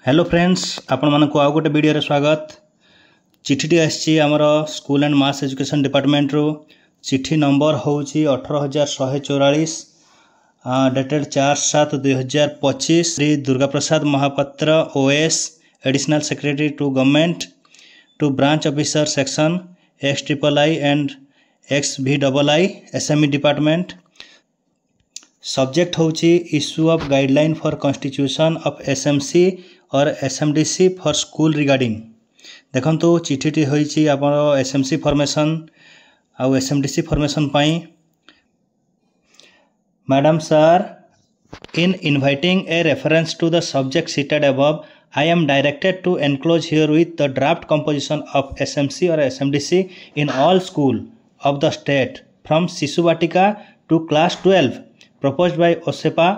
Hello friends आपण मानक आउ गोटे वीडियो रे स्वागत। चिठीटी आसी आमर school and mass education department रो चिठी नंबर होउची 18144 dated 4/7/2025 Shri Durga Prasad Mahapatra OS additional secretary to government to branch officer section XIII and XVII SME department. Subject होउची issue of guideline for constitution of SMC और SMDC फॉर स्कूल रिगार्डिंग। देखंतु चिठीटी होइची आपन SMC formation आउ SMDC फॉर्मेशन पाई। Madam sir, in inviting a reference to the subject cited above, I am directed to enclose herewith the draft composition of SMC or SMDC in all school of the state from Sishu Vatika to class 12 proposed by OSEPA,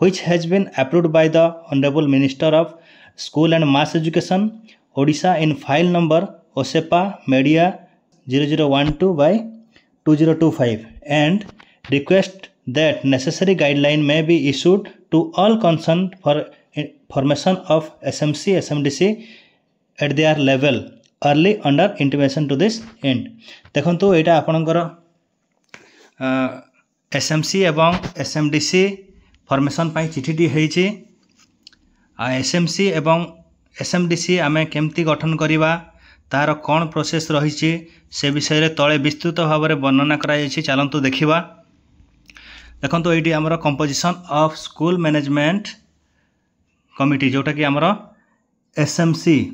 which has been approved by the Honorable Minister of School and Mass Education, Odisha in file number OSEPA Media 0012/2025 and request that necessary guideline may be issued to all concerned for formation of SMC SMDC at their level early under intimation to this end। देखंतु एटा आपनकर SMC एवं SMDC formation पाई चिठीटी होइछि। SMC एवं SMDC आमे केमती गठन करिबा तार कौन प्रोसेस रही से विषय तले विस्तृत भाव में वर्णना कराई। चलतु देखा। देखो ये आमर composition of school management committee जोटा कि आमर SMC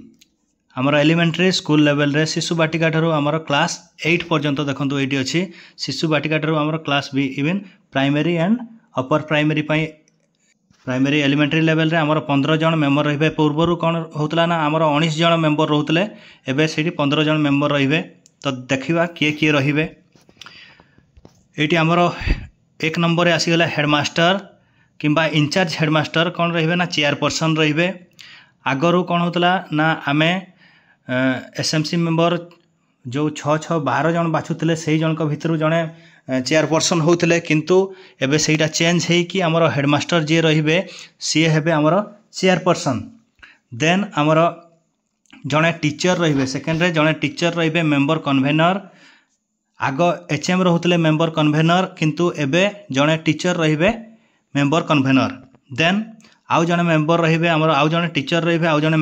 आमर एलिमेंटरी स्कूल लेवल रे शिशु बाटिका ठारू आमर क्लास 8 पर्यंत देखो ये अच्छी। शिशु बाटिका ठारू आमर क्लास भी even primary and upper primary primary elementary level रे आमर 15 जन मेंबर रहिबे। पूर्वरु कौन होतला ना आमर 19 जन मेंबर रहउतले, एबे सेठी 15 जन मेंबर रहिबे। तो देखिबा किए किए रहिबे। एटी आमर एक नंबर आसीगला हेडमास्टर किंबा इंचार्ज हेडमास्टर कौन रहिबे ना चेयरपर्सन रहिबे। आगरु कौन होतला ना आमे SMC मेंबर जो 6-6-12 जन बाछुतले सेही जनक भितरु जने चेयरपर्सन होते, किंतु एबे सेटा चेंज है कि आमर हेडमास्टर जी रहिबे सी हेबे आमर चेयरपर्सन। देन आमर जने टीचर रहिबे सेकेंड रे जने टीचर रहिबे मेंबर कन्वेनर। आग HM रहउतले मेंबर कन्वेनर, किंतु एबे जने टीचर रहिबे मेंबर कन्वेनर। देन आउ जने मेंबर रहिबे आमर आउ जने टीचर रहिबे आउ जने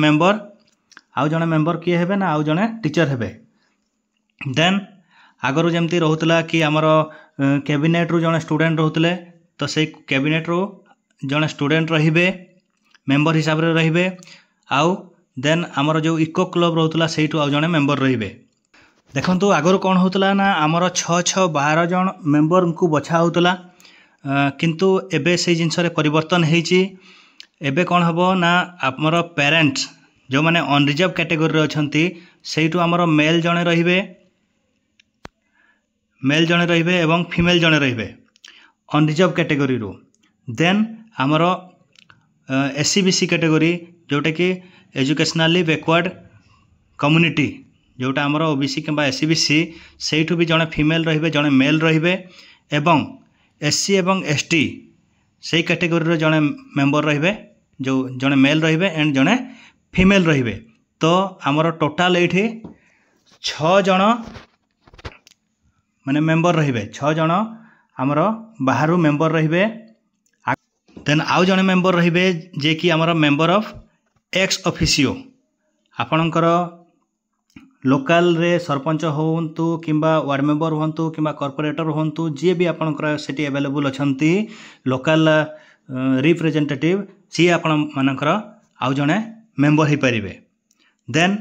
मेंबर किए हेबे ना आउ जने टीचर हेबे। देन आगरू जमती रहउतला कि आमर कैबिनेट रू जने स्टूडेंट रहउतले, तो से कैबिनेट रू जने स्टूडेंट रहिबे मेंबर हिसाब रे रहिबे। आउ देन आमर जो इको क्लब रहउतला सेठू आउ जने मेंबर रहिबे। देखंतु आगरू कौन होतला ना आमर 6-6-12 जन मेंबर को बछा होतला, किंतु एबे से जिनस रे परिवर्तन हेची। एबे कौन हबो ना आमर पेरेंट्स जो माने अनरिजर्व कैटेगरी रे अछंती सेठू आमर मेल जने रहिबे एवं फीमेल जने रहिबे अनरिजर्व कैटेगरी रो। देन आमर SCBC कैटेगरी जोटा कि एजुकेशनली बैकवर्ड कम्युनिटी जोटा आमर OBC किंबा SCBC सेठू भी जने फीमेल रहिबे जने मेल रहिबे। एवं SC एवं ST से कैटेगरी रो जने मेंबर रहिबे जो जने मेल रहिबे एंड जने फीमेल रहिबे। तो आमर टोटाल एठी 6 जन माने मेंबर रहिबे, 6 जन आमर बाहरु मेंबर रहिबे। देन आउ जने मेंबर रहिबे जे कि आमर मेंबर ऑफ एक्स ऑफिसियो। आपणकर लोकल रे सरपंच होंतु किंबा वार्ड मेंबर होंतु किंबा कॉर्पोरेटर होंतु जे भी आपणकर सेठी अवेलेबल अछंती लोकल रिप्रेजेंटेटिव सी आपण मानकर आउ जने मेंबर ही परिबे। देन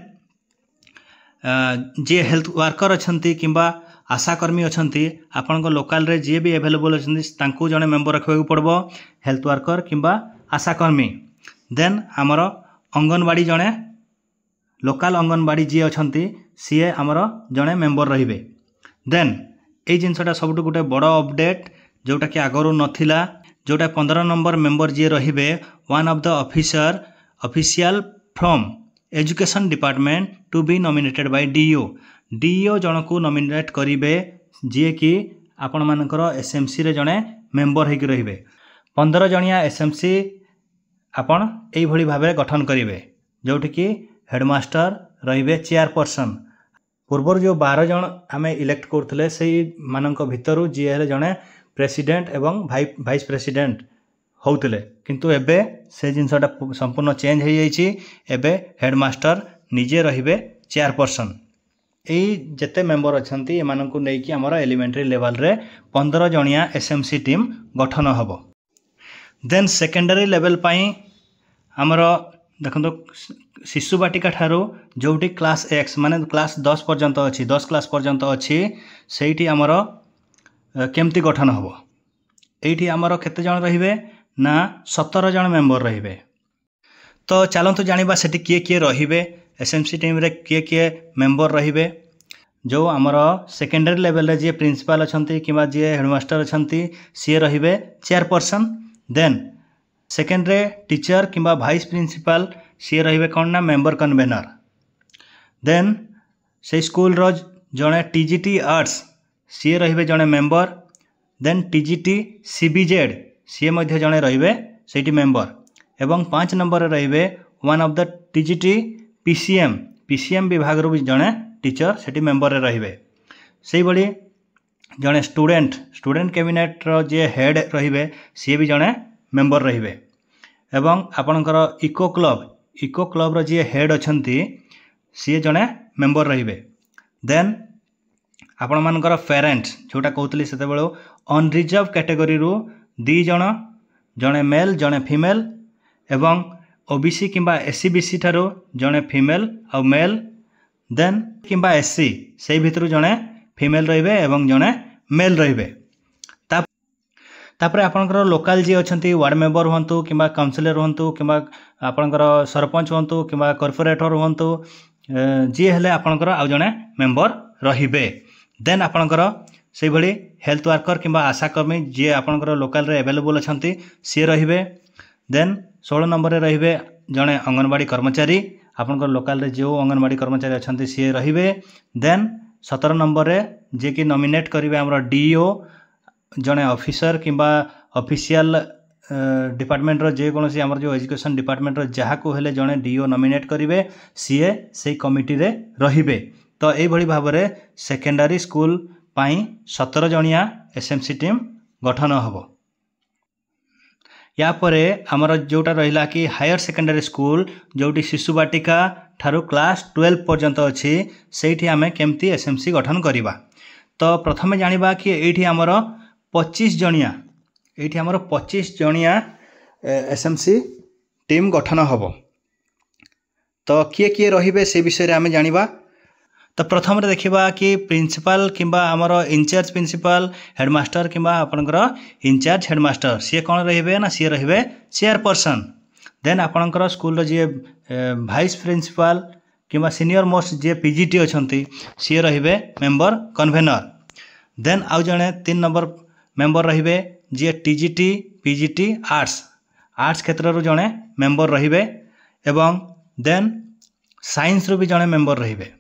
जे हेल्थ वर्कर अछंती किंबा आशाकर्मी अछंती आपन लोकल रे जे भी अवेलेबल अछंती तांकू जने मेंबर रखबा पड़बो हेल्थ वर्कर किंबा आशाकर्मी। देन आमर अंगनवाड़ी जने लोकल अंगनवाड़ी जी अछंती सीए आमर जने मेंबर रहिबे। देन ए जिनसटा सबटु गोटे बड़ अपडेट जोटा कि आगरू नथिला, जोटा 15 नंबर मेंबर जी रहिबे one of the official from education department to be nominated by DEO जन को नॉमिनेट करिवे जी कि आपण मानकर SMC रे जने मेंबर हेकि रहिबे। 15 जनिया SMC आपण एई भली भाबे गठन करिवे। जोठिकी हेडमास्टर रहिबे चेयरपर्सन। पूर्वर जो 12 जन आम इलेक्ट करते से मानक भितर जी हेले जड़े प्रेसिडेंट एवं भाइस प्रेसिडेंट होते किंतु एबे से जिनसटा संपूर्ण चेंज हो जाइए। एबे हेडमास्टर निजे रहिबे चेयरपर्सन। यही जिते मेंबर अच्छा एमानंकु नेकी आमर एलिमेंटरी लेवल रे 15 जणिया एसएमसी टीम गठन हबो। देन सेकेंडरी लेवल पाई आमर देखो शिशु बाटिका ठारू जोटी क्लास एक्स माने क्लास 10 पर्यंत अच्छी 10 क्लास पर्यंत अच्छी से आमर केमती गठन हबो। एठी आमर केते जण रहिबे ना 17 जण मेंबर रहिबे। तो चलतु जानिबा सेठी किए किए रहिबे एसएमसी टीम रे किए किए मेंबर रहिबे। जो आमर सेकेंडरी लेवल रे जे प्रिंसिपल अछंती किबा जे हेडमास्टर अछंती सी रहिबे चेयरपर्सन। देन सेकेंड रे टीचर किबा भाइस प्रिंसिपल सी रहिबे कोन ना मेंबर कन्वेनर। देन से स्कूल रो जणे टीजीटी आर्ट्स सी रहिबे जणे मेंबर। देन टीजीटी सीबीजेड सी मध्य जणे रहिबे सेठी मेंबर। एवं 5 नंबर रहिबे one of the TGT PCM विभाग रो जणे टीचर सेठी मेंबर रे रहिबे। सेही बडी जणे स्टूडेंट कैबिनेट रो जे हेड रहिबे सी भी जणे मेंबर रहिबे। एवं आपणकर इको क्लब रो जे हेड अछंती सी जणे मेंबर रहिबे। देन आपण मानकर पेरेंट्स जोटा कहतली सेते बेलो अनरिजर्व कैटेगरी रू 2 जण जणे मेल जणे फीमेल एवं ओबीसी किंबा एससी बीसी ठारो जणे फीमेल आ मेल। देन किंबा एससी से भितर जणे फीमेल रहिबे एवं जणे मेल रहिबे। तापरे आपणकर लोकल जी अछंती वार्ड मेंबर होंतु किंबा काउंसिलर होंतु किंबा आपणकर सरपंच होंतु किंबा कॉर्पोरेटर होंतु जी हेले आपणकर आ जणे मेंबर रहिबे। देन आपणकर से भली हेल्थ वर्कर किंबा आशाकर्मी जी आपणकर लोकल रे अवेलेबल अछंती सी रहिबे। देन 16 नंबर रे रहिबे जणे अंगनवाड़ी कर्मचारी आपणकर लोकल रे जो अंगनवाड़ी कर्मचारी अछंती सी रहिबे। देन 17 नंबर रे जे कि नॉमिनेट करिवे हमर डीओ जणे ऑफिसर किंबा ऑफिशियल डिपार्टमेंट रो जे कोनोसी हमर जो एजुकेशन डिपार्टमेंट रो जहा को हेले जणे डीओ नॉमिनेट करिवे सीए से कमिटी रे रहिबे। तो एई भली भाबरे सेकेंडरी स्कूल पाई 17 जणिया एसएमसी टीम गठन हबो। या परे हमर जोटा रहिला कि हायर सेकेंडरी स्कूल जोटी शिशु बाटिका ठारू क्लास 12 पर्यंत अच्छी सेठी आमे केमती एसएमसी गठन करिबा। तो प्रथमे जानिबा कि एठी हमर 25 जणिया एसएमसी टीम गठन हबो। तो किए किए रहिबे से विषय रे आमे जानिबा। तो प्रथम देखा कि प्रिंसिपल किंबा आमर इंचार्ज प्रिंसिपल हेडमास्टर किंबा आपणकर इंचार्ज हेडमास्टर सी कौन रहिबे ना सी रहिबे चेयरपर्सन। देन आपणकर स्कूल रो जे भाइस प्रिंसिपल किंबा सीनियर मोस्ट जे पीजीटी अछंती सी रहिबे मेंबर कन्वेनर। देन आउ जणे 3 नंबर मेंबर रहिबे जे टीजीटी पीजीटी आर्ट्स क्षेत्र रो जणे मेंबर रहिबे। एवं देन साइंस रो भी जणे मेंबर रहिबे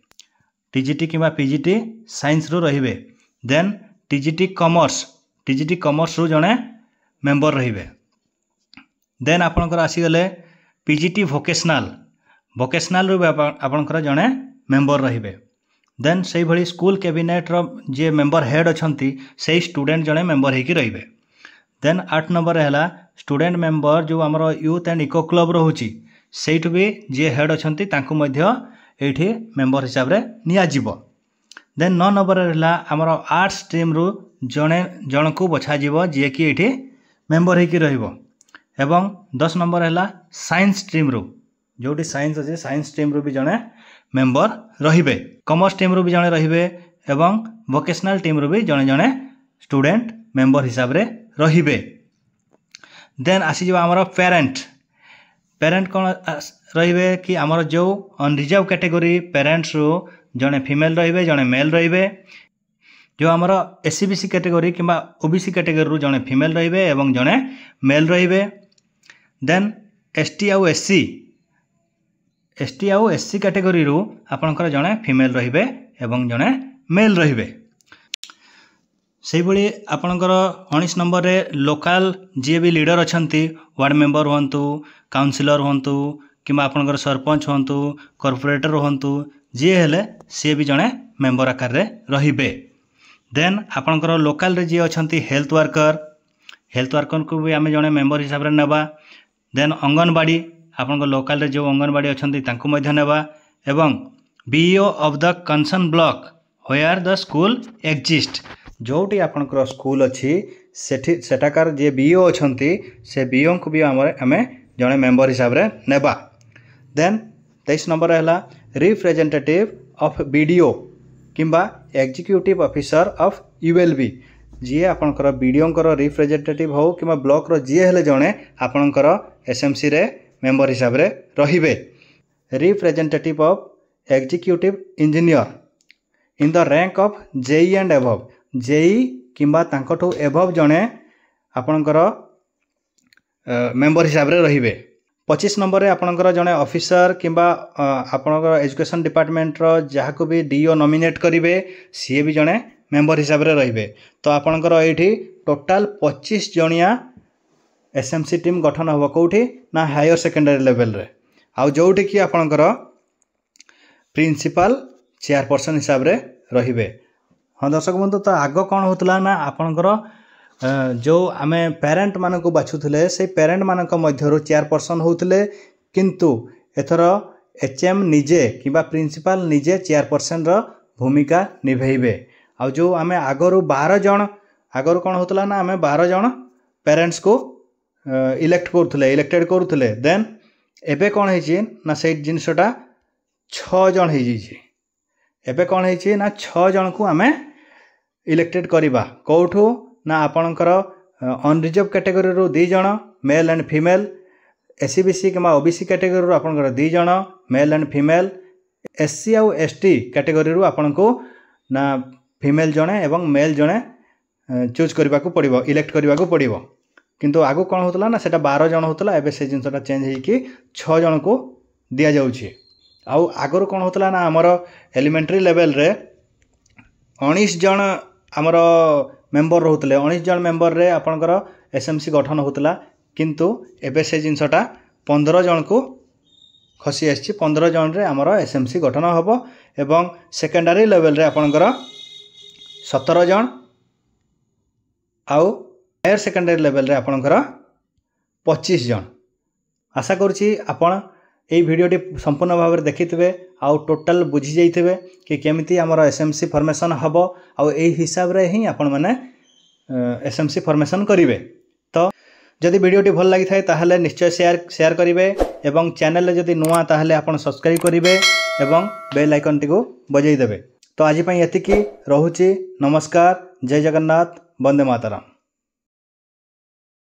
टीजीटी किंबा पीजीटी साइंस रो रहिबे। देन टीजीटी कॉमर्स रो जणे मेंबर रहिबे। देन आपणकर आसीगले पीजीटी वोकेशनल रो आपणकर जणे मेंबर रहिबे। देन से भली स्कूल कैबिनेट रो जे मेंबर हेड अछंती से स्टूडेंट जणे मेंबर हेकी रहिबे। देन 8 नंबर हैला स्टूडेंट मेंबर जो हमर यूथ एंड इको क्लब रो होची सेठ भी जे हेड अछंती तांको मध्य एठी मेंबर हिसाब रे निया जीवो। देन 9 नंबर हैला हमर आर्ट्स स्ट्रीम रो जण को बछा जीवो जे कि एठी मेंबर हेकी रहिबो। एवं 10 नंबर हैला साइंस स्ट्रीम रो जोटी साइंस अछि साइंस स्ट्रीम रो भी जणे मेंबर रहिबे। कॉमर्स टीम रो भी जणे रहिबे एवं वोकेशनल टीम रो भी जणे जणे स्टूडेंट मेंबर हिसाब रे रहिबे। देन आसी जो हमर पेरेंट कोन रहिबे कि हमर जो अनरिजर्व कैटेगरी पेरेंट्स रो जणे फीमेल रहिबे जणे मेल रहिबे। जो हमर एससीबीसी कैटेगरी किंबा ओबीसी कैटेगरी रो जणे फीमेल रहिबे एवं जणे मेल रहिबे। देन एसटी आउ एससी कैटेगरी रो आपनकर जणे फीमेल रहिबे एवं जणे मेल रहिबे। से भली आपनकर 19 नंबर रे लोकल जे भी लीडर अछंती वार्ड मेंबर होंतु काउंसिलर होंतु कि आपणकर सरपंच हूँ कॉर्पोरेटर हूँ जी हेले सी भी जड़े मेंबर आकार रे रहिबे। देन आपणकर लोकल रे जी अच्छी हेल्थ वर्कर को भी आम जड़े मेंबर हिसाब से नेबा। देन अंगनवाड़ी आपन लोकल रे जो अंगनवाड़ी अच्छी तांको मध्य नेबा एवं BEO of the concern block where the school exist जोटी आपनकर स्कूल अच्छी सेठाकार जे बीईओ अच्छी से बीईओ को भी आम जड़े मेंबर हिसाब से नेबा। देन 23 नंबर है रिप्रेजेंटेटिव ऑफ बीडीओ किंबा एग्जीक्यूटिव ऑफिसर ऑफ यूएलबी जी आपनकर बीडीओ रिप्रेजेंटेटिव हो कि ब्लॉक रो जी हेले जड़े आपनकर एसएमसी रे मेंबर हिसाब से रहिबे। Representative of executive engineer in the rank of JE and above JE किंबा तांकठू एबव जड़े आपनकर मेंबर हिसाब से रहिबे। 25 नंबर रे आपनकर जड़े ऑफिसर किंबा आपनकर एजुकेशन डिपार्टमेंट रो जहाँ को भी डीओ नॉमिनेट करिवे सी भी जड़े मेंबर हिसाब से रहिबे। तो आपनकर एठी टोटाल 25 जणिया एसएमसी टीम गठन होबो कोठी ना हायर सेकेंडरी लेवल रे आउ जोठी कि आपनकर प्रिंसिपल चेयरपर्सन हिसाब रे रहिबे। हाँ दर्शक बंधु तो आग कौन होतला ना आपनकर जो आमे पेरेंट मान को बाछुले से पेरेंट मान मध्यरु चेयरपर्सन होतले किंतु एथर एचएम निजे किबा प्रिंसिपल निजे चेयरपर्सन रो भूमिका निभेइबे। आ जो आमे आगरु 12 जन आगरु कौन होतला ना आमे 12 जन पेरेंट्स को इलेक्टेड करुले देन एबे कौन है ना से जिनसटा 6 जन हो एबे कौन है ना 6 जन को आमे इलेक्टेड करिबा कोठू ना आपणकर अनरिजर्व कैटेगरी रो 2 जन मेल एंड फीमेल एससीबीसी कि ओबीसी कैटेगरी रो आपणकर 2 जन मेल एंड फीमेल एससी आउ एसटी कैटेगरी रो आपन को ना फीमेल जड़े एवं मेल जड़े चूज करने को पड़ो इलेक्ट करने को पड़ो किंतु आगु कौन होता ना सेटा 12 जन होता एबे से जिनसटा चेंज होगी 6 जन को दि जाऊँगी। आउ आगुरी कौन होता ना आमर एलिमेंटरी लेवल रे 19 जन आमर मेंबर रोते 19 जन मेंबर रे आपणकर एसएमसी गठन होता किंतु एबे से जिनसटा 15 जन को खसी आसी 15 जन रे आमर एसएमसी गठन होबो एवं सेकेंडरी लेवल रे आपणकर 17 जन आउ हायर सेकेंडरी लेवल रे आपणकर 25 जन। आशा करुच्ची आपण এই ভিডিওটি संपूर्ण भाव में देखिथे आउ टोटाल बुझी जाइए कि केमिति आमर एसएमसी फॉर्मेशन हम आउ एई हिसाब रे ही आपण माने एसएमसी फॉर्मेशन करिवे। तो जदि वीडियोटी भल लगी थाए ताहले निश्चय शेयर करिवे एवं चैनल रे जदि नुआ ताहले आपण सब्सक्राइब करिवे एवं बेल आइकन टी को बजाई देबे। तो आज पई एतिकी रहुची। नमस्कार, जय जगन्नाथ, वंदे मातरम।